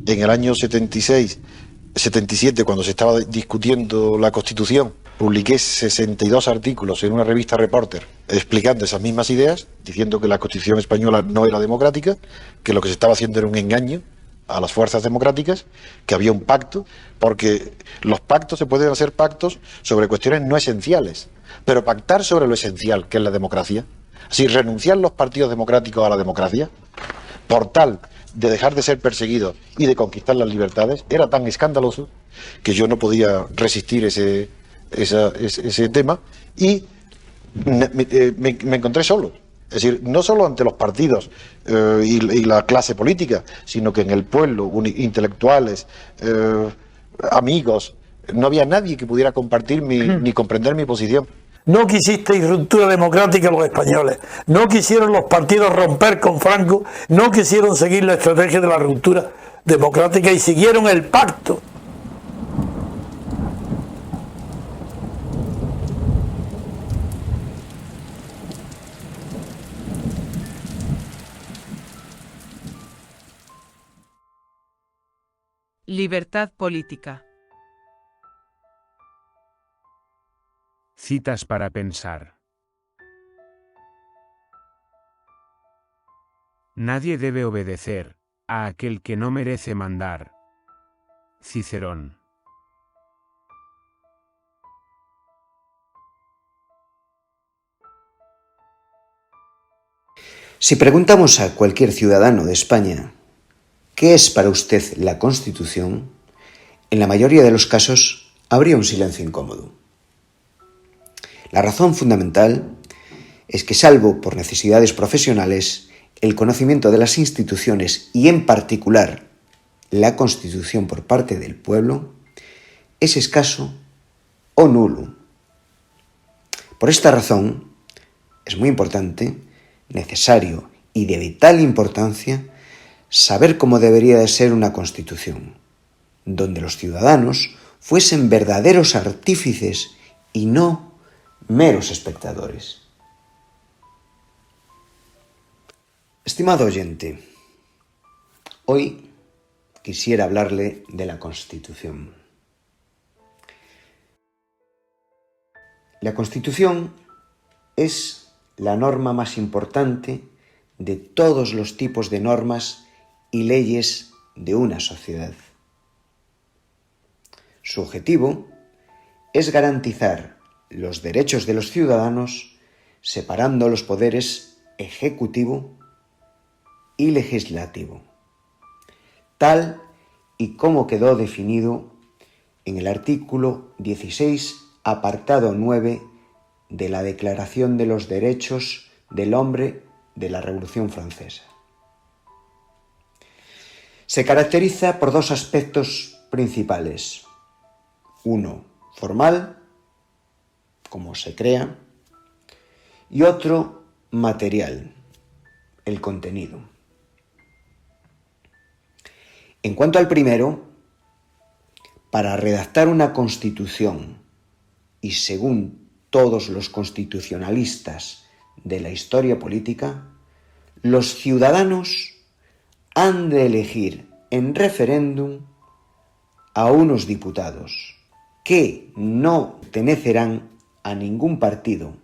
en el año 76, 77, cuando se estaba discutiendo la Constitución, publiqué 62 artículos en una revista Reporter explicando esas mismas ideas, diciendo que la Constitución española no era democrática, que lo que se estaba haciendo era un engaño a las fuerzas democráticas, que había un pacto, porque los pactos se pueden hacer pactos sobre cuestiones no esenciales, pero pactar sobre lo esencial, que es la democracia, así renunciar los partidos democráticos a la democracia, por tal de dejar de ser perseguidos y de conquistar las libertades, era tan escandaloso que yo no podía resistir ese tema y me encontré solo. Es decir, no solo ante los partidos y la clase política, sino que en el pueblo, intelectuales, amigos, no había nadie que pudiera compartir ni comprender mi posición. No quisisteis ruptura democrática los españoles, no quisieron los partidos romper con Franco, no quisieron seguir la estrategia de la ruptura democrática y siguieron el pacto. Libertad política. Citas para pensar. Nadie debe obedecer a aquel que no merece mandar. Cicerón. Si preguntamos a cualquier ciudadano de España ¿qué es para usted la Constitución?, en la mayoría de los casos habría un silencio incómodo. La razón fundamental es que, salvo por necesidades profesionales, el conocimiento de las instituciones y, en particular, la Constitución por parte del pueblo, es escaso o nulo. Por esta razón, es muy importante, necesario y de vital importancia saber cómo debería de ser una Constitución, donde los ciudadanos fuesen verdaderos artífices y no meros espectadores. Estimado oyente, hoy quisiera hablarle de la Constitución. La Constitución es la norma más importante de todos los tipos de normas y leyes de una sociedad. Su objetivo es garantizar los derechos de los ciudadanos, separando los poderes ejecutivo y legislativo, tal y como quedó definido en el artículo 16, apartado 9 de la Declaración de los Derechos del Hombre de la Revolución Francesa. Se caracteriza por dos aspectos principales. Uno, formal, como se crea, y otro, material, el contenido. En cuanto al primero, para redactar una Constitución, y según todos los constitucionalistas de la historia política, los ciudadanos han de elegir en referéndum a unos diputados que no pertenecerán a ningún partido,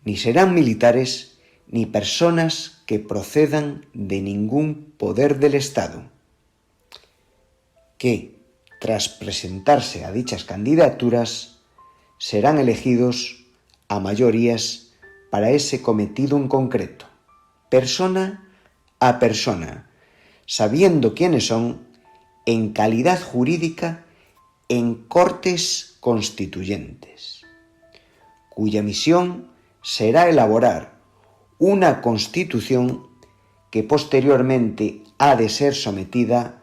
ni serán militares ni personas que procedan de ningún poder del Estado, que, tras presentarse a dichas candidaturas, serán elegidos a mayorías para ese cometido en concreto, persona a persona, sabiendo quiénes son en calidad jurídica en Cortes Constituyentes, cuya misión será elaborar una Constitución que posteriormente ha de ser sometida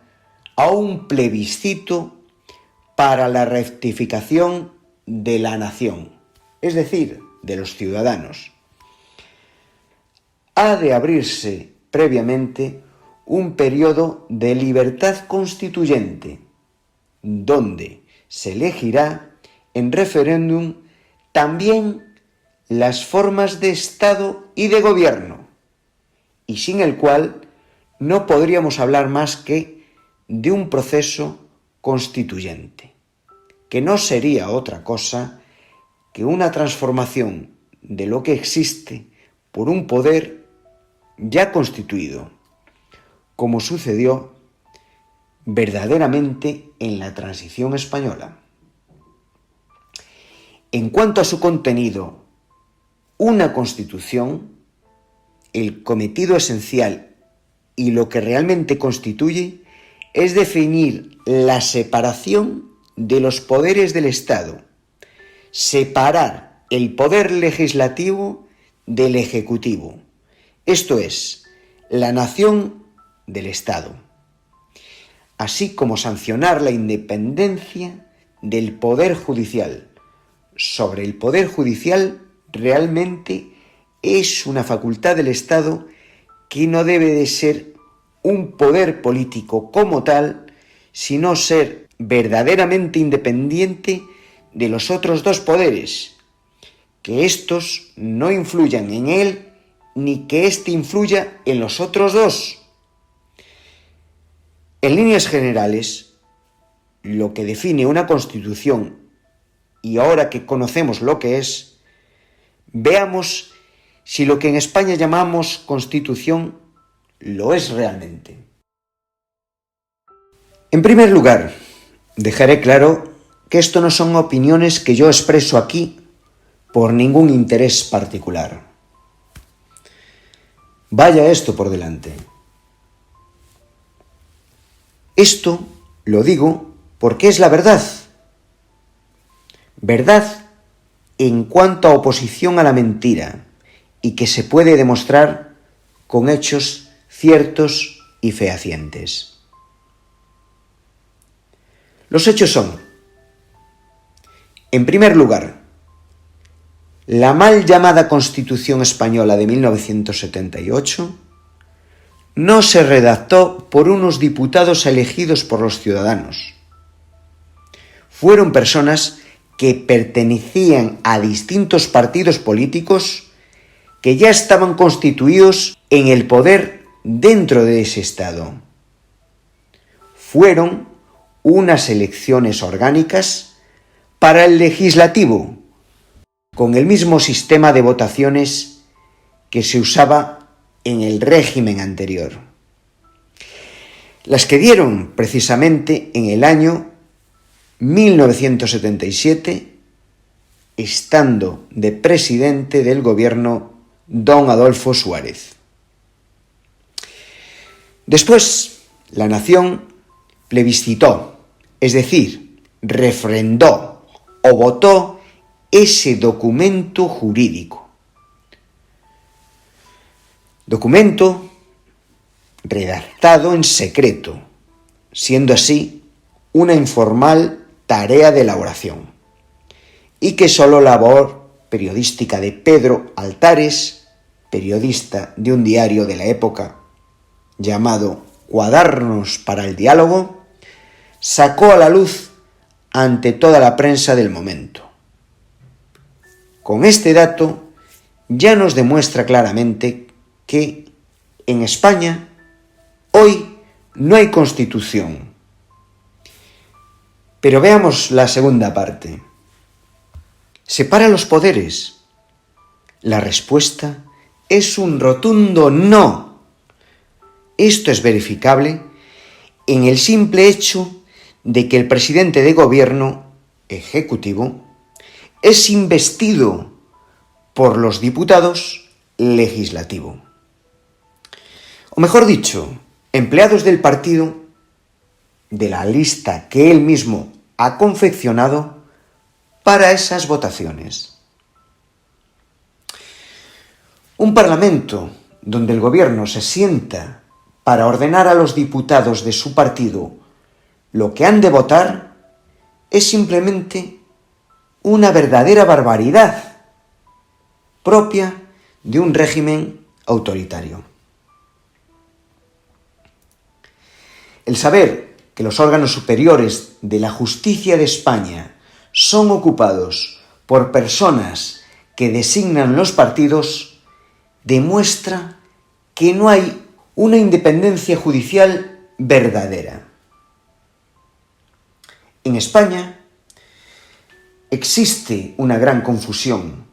a un plebiscito para la rectificación de la nación, es decir, de los ciudadanos. Ha de abrirse previamente un periodo de libertad constituyente, donde se elegirá en referéndum también las formas de Estado y de gobierno, y sin el cual no podríamos hablar más que de un proceso constituyente, que no sería otra cosa que una transformación de lo que existe por un poder ya constituido, como sucedió verdaderamente en la transición española. En cuanto a su contenido, una constitución, el cometido esencial y lo que realmente constituye es definir la separación de los poderes del Estado, separar el poder legislativo del ejecutivo, esto es, la nación del Estado, así como sancionar la independencia del poder judicial. Sobre el poder judicial realmente es una facultad del Estado que no debe de ser un poder político como tal, sino ser verdaderamente independiente de los otros dos poderes, que éstos no influyan en él ni que éste influya en los otros dos. En líneas generales, lo que define una constitución, y ahora que conocemos lo que es, veamos si lo que en España llamamos constitución lo es realmente. En primer lugar, dejaré claro que esto no son opiniones que yo expreso aquí por ningún interés particular. Vaya esto por delante. Esto lo digo porque es la verdad. Verdad en cuanto a oposición a la mentira y que se puede demostrar con hechos ciertos y fehacientes. Los hechos son, en primer lugar, la mal llamada Constitución Española de 1978 no se redactó por unos diputados elegidos por los ciudadanos. Fueron personas que pertenecían a distintos partidos políticos que ya estaban constituidos en el poder dentro de ese Estado. Fueron unas elecciones orgánicas para el legislativo, con el mismo sistema de votaciones que se usaba en el régimen anterior. Las que dieron precisamente en el año 1977, estando de presidente del gobierno don Adolfo Suárez. Después, la nación plebiscitó, es decir, refrendó o votó ese documento jurídico. Documento redactado en secreto, siendo así una informal tarea de elaboración, y que solo labor periodística de Pedro Altares, periodista de un diario de la época llamado Cuadernos para el Diálogo, sacó a la luz ante toda la prensa del momento. Con este dato ya nos demuestra claramente que en España hoy no hay constitución. Pero veamos la segunda parte. ¿Separa los poderes? La respuesta es un rotundo no. Esto es verificable en el simple hecho de que el presidente de gobierno ejecutivo es investido por los diputados legislativo. O mejor dicho, empleados del partido de la lista que él mismo ha confeccionado para esas votaciones. Un parlamento donde el gobierno se sienta para ordenar a los diputados de su partido lo que han de votar es simplemente una verdadera barbaridad propia de un régimen autoritario. El saber que los órganos superiores de la justicia de España son ocupados por personas que designan los partidos demuestra que no hay una independencia judicial verdadera. En España existe una gran confusión,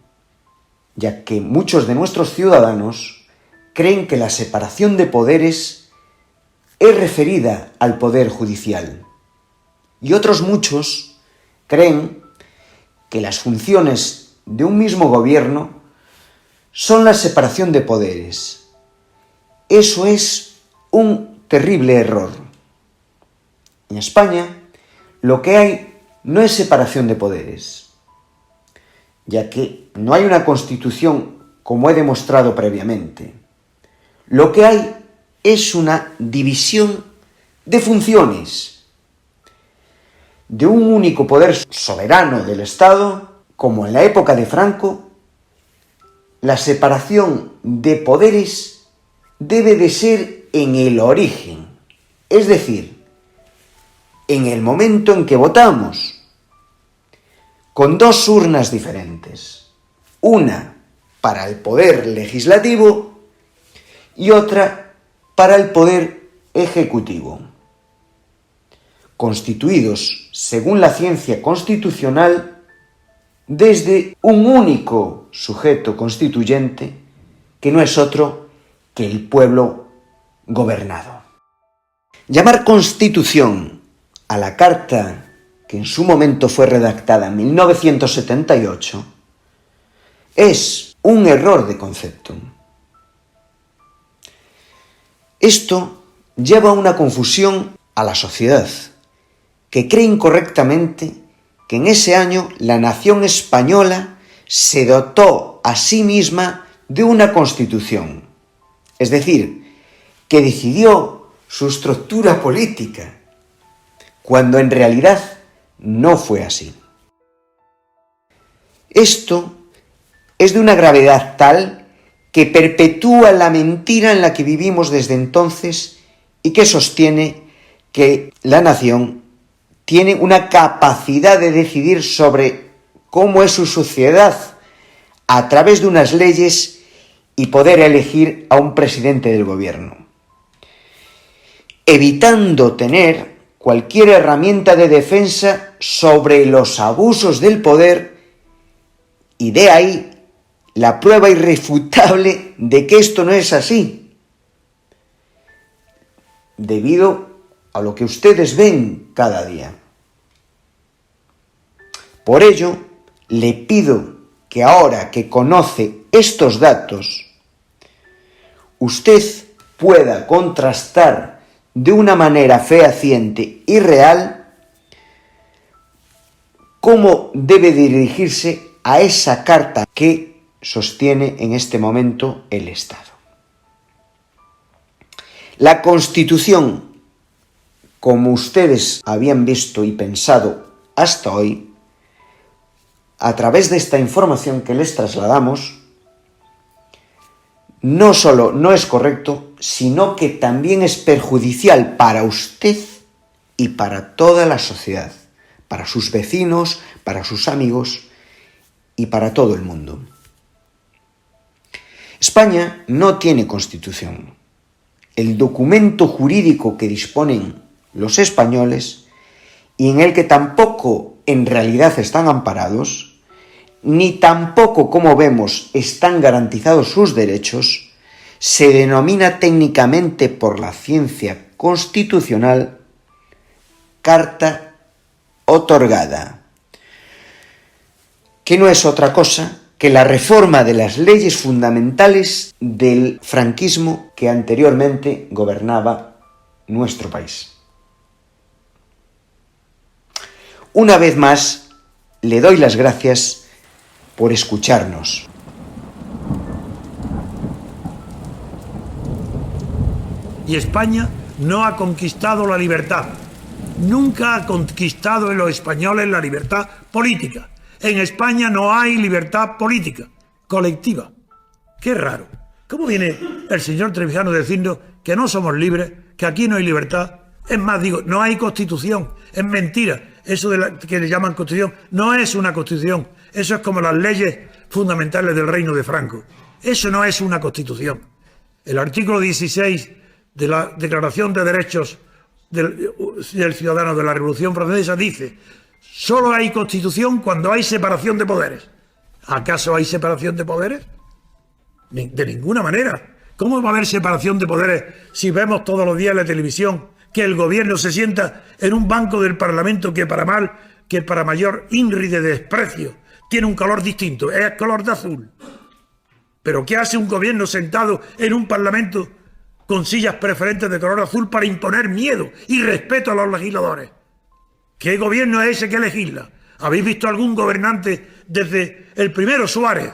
ya que muchos de nuestros ciudadanos creen que la separación de poderes es referida al poder judicial, y otros muchos creen que las funciones de un mismo gobierno son la separación de poderes. Eso es un terrible error. En España, lo que hay no es separación de poderes, ya que no hay una constitución como he demostrado previamente. Lo que hay es una división de funciones, de un único poder soberano del Estado, como en la época de Franco. La separación de poderes debe de ser en el origen, es decir, en el momento en que votamos, con dos urnas diferentes, una para el poder legislativo y otra para el poder ejecutivo, constituidos, según la ciencia constitucional, desde un único sujeto constituyente que no es otro que el pueblo gobernado. Llamar Constitución a la Carta que en su momento fue redactada en 1978 es un error de concepto. Esto lleva a una confusión a la sociedad, que cree incorrectamente que en ese año la nación española se dotó a sí misma de una constitución, es decir, que decidió su estructura política, cuando en realidad no fue así. Esto es de una gravedad tal que perpetúa la mentira en la que vivimos desde entonces y que sostiene que la nación tiene una capacidad de decidir sobre cómo es su sociedad a través de unas leyes y poder elegir a un presidente del gobierno, evitando tener cualquier herramienta de defensa sobre los abusos del poder, y de ahí la prueba irrefutable de que esto no es así, debido a lo que ustedes ven cada día. Por ello, le pido que ahora que conoce estos datos, usted pueda contrastar de una manera fehaciente y real cómo debe dirigirse a esa carta que sostiene en este momento el Estado. La Constitución, como ustedes habían visto y pensado hasta hoy, a través de esta información que les trasladamos, no solo no es correcto, sino que también es perjudicial para usted y para toda la sociedad, para sus vecinos, para sus amigos y para todo el mundo. España no tiene constitución. El documento jurídico que disponen los españoles, y en el que tampoco en realidad están amparados, ni tampoco, como vemos, están garantizados sus derechos, se denomina técnicamente por la ciencia constitucional Carta Otorgada, que no es otra cosa que la reforma de las leyes fundamentales del franquismo que anteriormente gobernaba nuestro país. Una vez más, le doy las gracias por escucharnos. Y España no ha conquistado la libertad. Nunca ha conquistado en los españoles la libertad política. En España no hay libertad política colectiva. Qué raro. ¿Cómo viene el señor Trevijano diciendo que no somos libres, que aquí no hay libertad? Es más, digo, no hay constitución. Es mentira. Eso de la que le llaman constitución no es una constitución. Eso es como las leyes fundamentales del reino de Franco. Eso no es una constitución. El artículo 16 de la Declaración de Derechos del ciudadano de la Revolución Francesa dice: solo hay constitución cuando hay separación de poderes. ¿Acaso hay separación de poderes? De ninguna manera. ¿Cómo va a haber separación de poderes si vemos todos los días en la televisión que el gobierno se sienta en un banco del Parlamento que para mayor INRI de desprecio tiene un color distinto, es color de azul? ¿Pero qué hace un gobierno sentado en un Parlamento con sillas preferentes de color azul para imponer miedo y respeto a los legisladores? ¿Qué gobierno es ese que legisla? ¿Habéis visto algún gobernante desde el primero Suárez,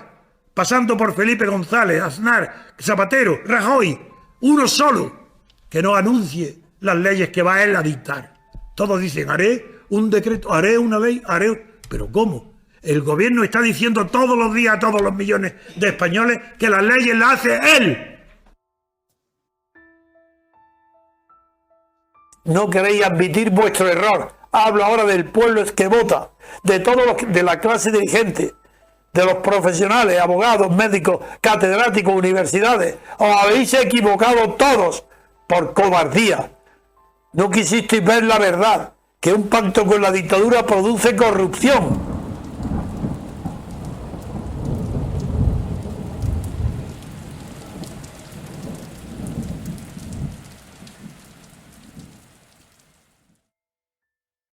pasando por Felipe González, Aznar, Zapatero, Rajoy, uno solo, que no anuncie las leyes que va él a dictar? Todos dicen: haré un decreto, haré una ley, haré... ¿Pero cómo? El gobierno está diciendo todos los días a todos los millones de españoles que las leyes las hace él. No queréis admitir vuestro error. Hablo ahora del pueblo que vota, de todos los, de la clase dirigente, de los profesionales, abogados, médicos, catedráticos, universidades. Os habéis equivocado todos por cobardía. No quisisteis ver la verdad, que un pacto con la dictadura produce corrupción.